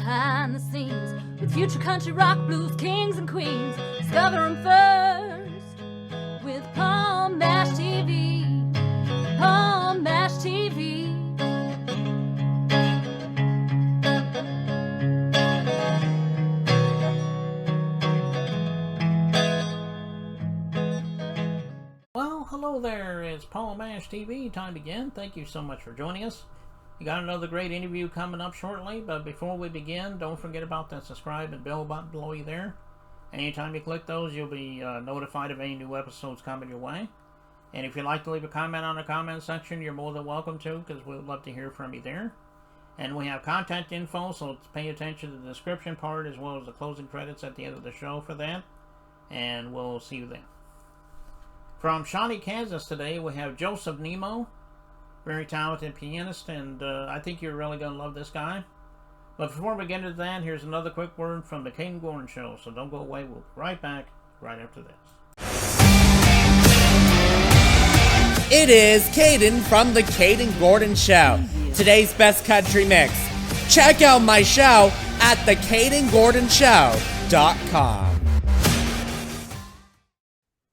behind the scenes with future country rock blues kings and queens. Discover them first with Palm Mash TV. Palm Mash TV. Well, hello there. It's Palm Mash TV time again. Thank you so much for joining us. We got another great interview coming up shortly, but before we begin, don't forget about that subscribe and bell button below you there. Anytime you click those, you'll be notified of any new episodes coming your way. And if you'd like to leave a comment on the comment section, you're more than welcome to, because we'd love to hear from you there. And we have contact info, so pay attention to the description part as well as the closing credits at the end of the show for that. And we'll see you then. From Shawnee, Kansas today, we have Joseph Nimoh, very talented pianist, and I think you're really going to love this guy. But before we get into that, here's another quick word from the Caden Gordon Show, so don't go away. We'll be right back right after this. It is Caden from the Caden Gordon Show, today's best country mix. Check out my show at thecadengordonshow.com.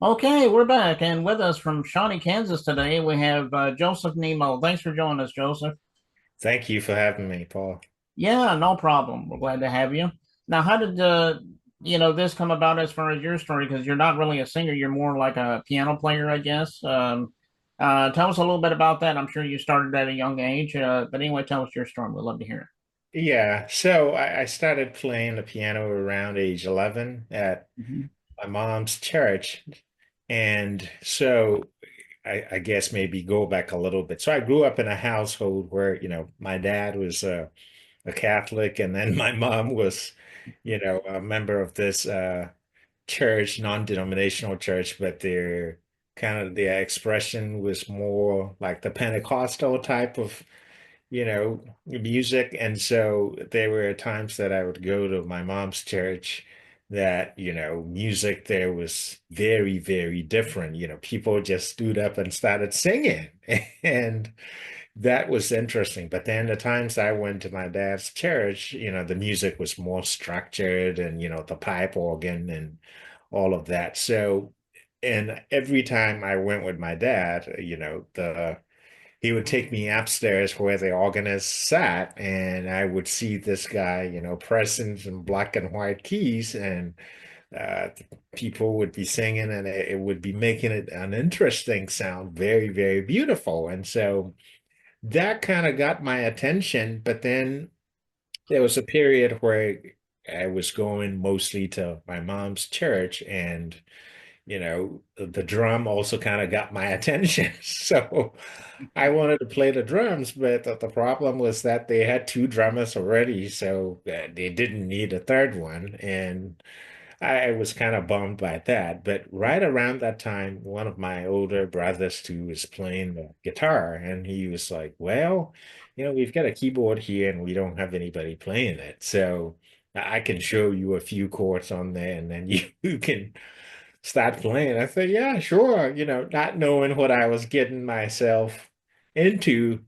Okay, we're back, and with us from Shawnee, Kansas today, we have Joseph Nimoh. Thanks for joining us, Joseph. Thank you for having me, Paul. Yeah, no problem. We're glad to have you. Now, how did this come about as far as your story? Because you're not really a singer; you're more like a piano player, I guess. Tell us a little bit about that. I'm sure you started at a young age, but anyway, tell us your story. We'd love to hear it. Yeah, so I started playing the piano around age 11 at my mom's church. And so I guess maybe go back a little bit. So I grew up in a household where, my dad was a Catholic, and then my mom was, a member of this church, non-denominational church, but their expression was more like the Pentecostal type of, music. And so there were times that I would go to my mom's church that, music there was very, very different. People just stood up and started singing. And that was interesting. But then the times I went to my dad's church, the music was more structured and, the pipe organ and all of that. So, and every time I went with my dad, he would take me upstairs where the organist sat, and I would see this guy, pressing some black and white keys, and people would be singing, and it would be making it an interesting sound, very, very beautiful. And so that kind of got my attention. But then there was a period where I was going mostly to my mom's church, and the drum also kind of got my attention. So I wanted to play the drums, but the problem was that they had two drummers already, so they didn't need a third one. And I was kind of bummed by that. But right around that time, one of my older brothers too was playing the guitar, and he was like, well, we've got a keyboard here and we don't have anybody playing it. So I can show you a few chords on there, and then you can start playing. I said, yeah, sure. Not knowing what I was getting myself into.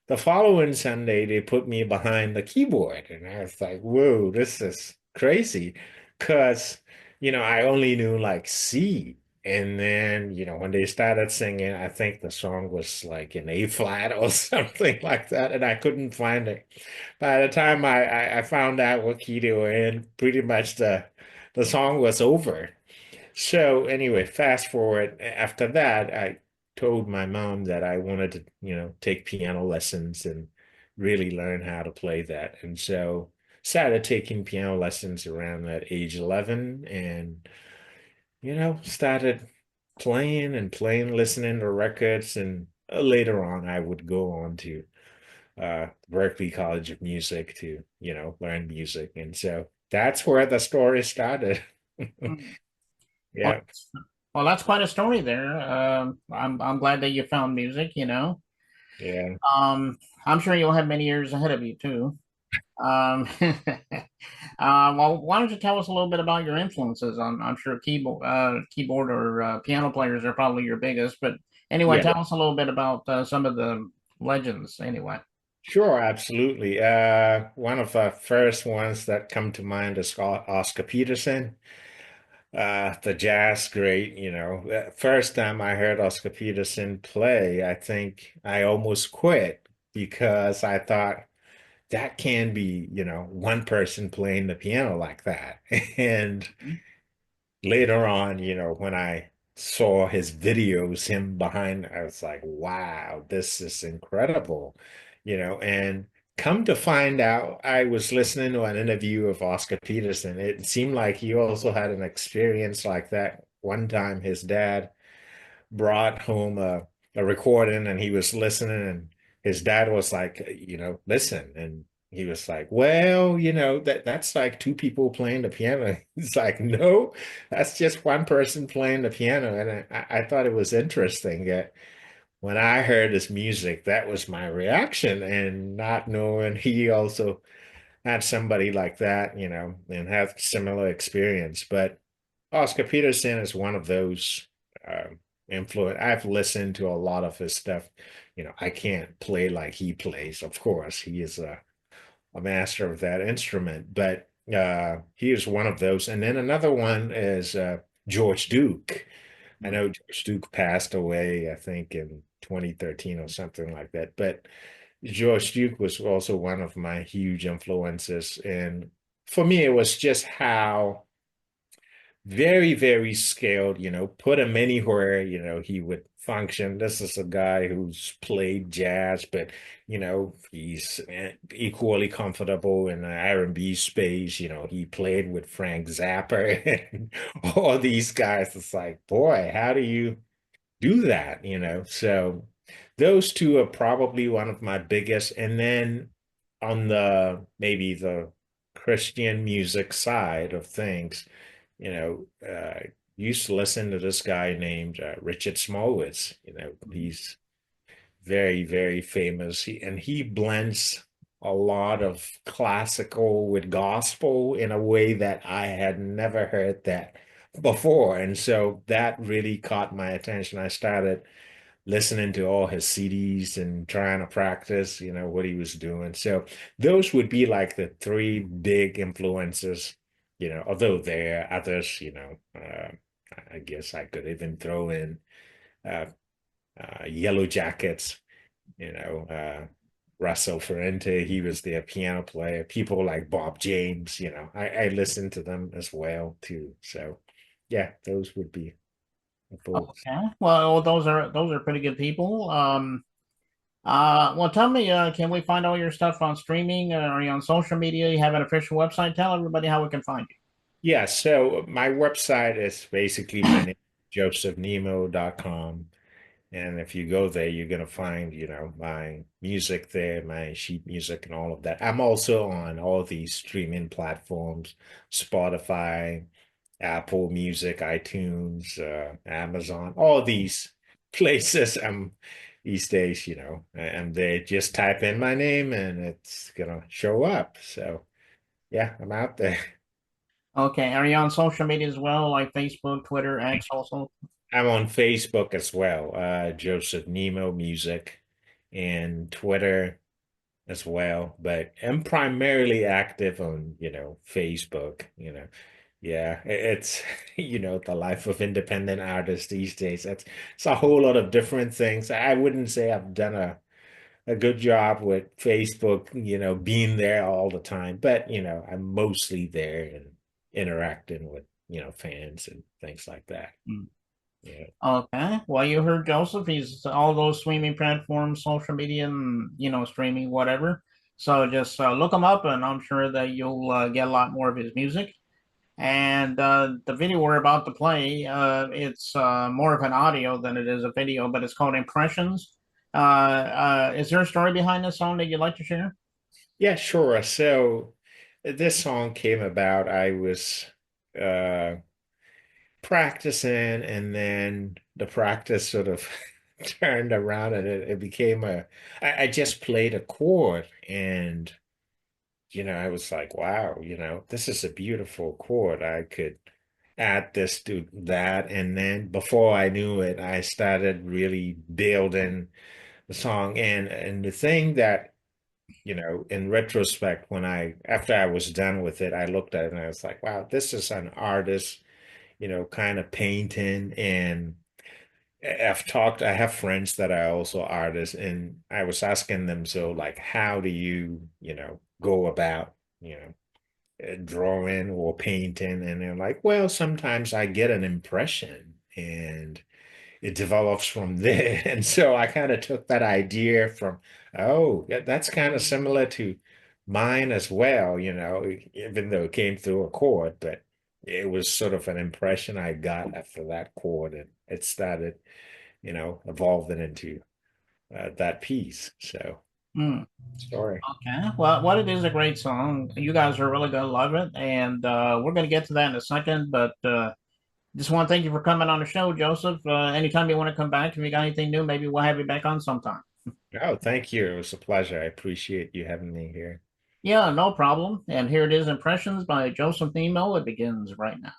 The following Sunday, they put me behind the keyboard, and I was like, whoa, this is crazy. Because, I only knew like C. And then, when they started singing, I think the song was like in A flat or something like that, and I couldn't find it. By the time I found out what key they were in, pretty much the song was over. So anyway, fast forward, after that, I told my mom that I wanted to, take piano lessons and really learn how to play that. And so started taking piano lessons around that age 11, and, started playing and playing, listening to records. And later on, I would go on to Berklee College of Music to, you. learn music. And so that's where the story started. Yeah. Well, that's quite a story there. I'm glad that you found music. Yeah. I'm sure you'll have many years ahead of you too. Well, why don't you tell us a little bit about your influences? I'm sure keyboard or piano players are probably your biggest, but anyway, Yeah. tell us a little bit about some of the legends. Anyway. Sure, absolutely. One of the first ones that come to mind is Oscar Peterson, the jazz great. The first time I heard Oscar Peterson play, I think I almost quit because I thought that can be, one person playing the piano like that. And later on, when I saw his videos, him behind, I was like, wow, this is incredible, and come to find out, I was listening to an interview of Oscar Peterson. It seemed like he also had an experience like that. One time, his dad brought home a recording and he was listening, and his dad was like, listen. And he was like, well, that's like two people playing the piano. He's like, no, that's just one person playing the piano. And I thought it was interesting that when I heard his music, that was my reaction, and not knowing he also had somebody like that, and have similar experience. But Oscar Peterson is one of those influence. I've listened to a lot of his stuff. I can't play like he plays, of course. He is a master of that instrument, but he is one of those. And then another one is George Duke. I know George Duke passed away, I think, in 2013 or something like that. But George Duke was also one of my huge influences. And for me, it was just how very, very skilled, put him anywhere, he would function. This is a guy who's played jazz, but, he's equally comfortable in the R&B space. He played with Frank Zappa and all these guys. It's like, boy, how do you do that, So those two are probably one of my biggest. And then on the maybe the Christian music side of things, used to listen to this guy named Richard Smallwitz. He's very, very famous. And he blends a lot of classical with gospel in a way that I had never heard that before. And so that really caught my attention. I started listening to all his CDs and trying to practice, what he was doing. So those would be like the three big influences, although there are others, I guess I could even throw in uh, Yellow Jackets, you know, uh, Russell Ferrante, he was their piano player. People like Bob James, I listened to them as well too. So yeah, those would be the folks. Okay. Well, those are pretty good people. Well, tell me, can we find all your stuff on streaming? Are you on social media? You have an official website? Tell everybody how we can find you. Yeah, so my website is basically my name, josephnemo.com. And if you go there, you're going to find, my music there, my sheet music and all of that. I'm also on all these streaming platforms, Spotify, Apple Music, iTunes, Amazon, all these places. I'm these days, and they just type in my name and it's gonna show up. So yeah, I'm out there. Okay. Are you on social media as well, like Facebook, Twitter, X also? I'm on Facebook as well, Joseph Nemo Music, and Twitter as well. But I'm primarily active on, Facebook, Yeah, it's the life of independent artists these days. It's a whole lot of different things. I wouldn't say I've done a good job with Facebook, being there all the time, but I'm mostly there and interacting with, fans and things like that. Hmm. Yeah. Okay. Well, you heard Joseph. He's all those streaming platforms, social media, and streaming, whatever. So just look him up, and I'm sure that you'll get a lot more of his music. And the video we're about to play, it's more of an audio than it is a video, but it's called Impressions. Is there a story behind this song that you'd like to share? Yeah, sure. So this song came about. I was uh practicing, and then the practice sort of turned around, and it became I just played a chord, and I was like, wow, this is a beautiful chord. I could add this to that. And then before I knew it, I started really building the song. And the thing that in retrospect, after I was done with it, I looked at it and I was like, wow, this is an artist, kind of painting. And I have friends that are also artists, and I was asking them, so like, how do you, go about, drawing or painting? And they're like, well, sometimes I get an impression and it develops from there. And so I kind of took that idea from, oh, that's kind of similar to mine as well, even though it came through a chord, but it was sort of an impression I got after that chord, and it started, evolving into that piece. So, Hmm. story. Okay. Well, what it is a great song. You guys are really going to love it. And we're going to get to that in a second. But just want to thank you for coming on the show, Joseph. Anytime you want to come back, if you got anything new, maybe we'll have you back on sometime. Oh, thank you. It was a pleasure. I appreciate you having me here. Yeah, no problem. And here it is, Impressions by Joseph Nimoh. It begins right now.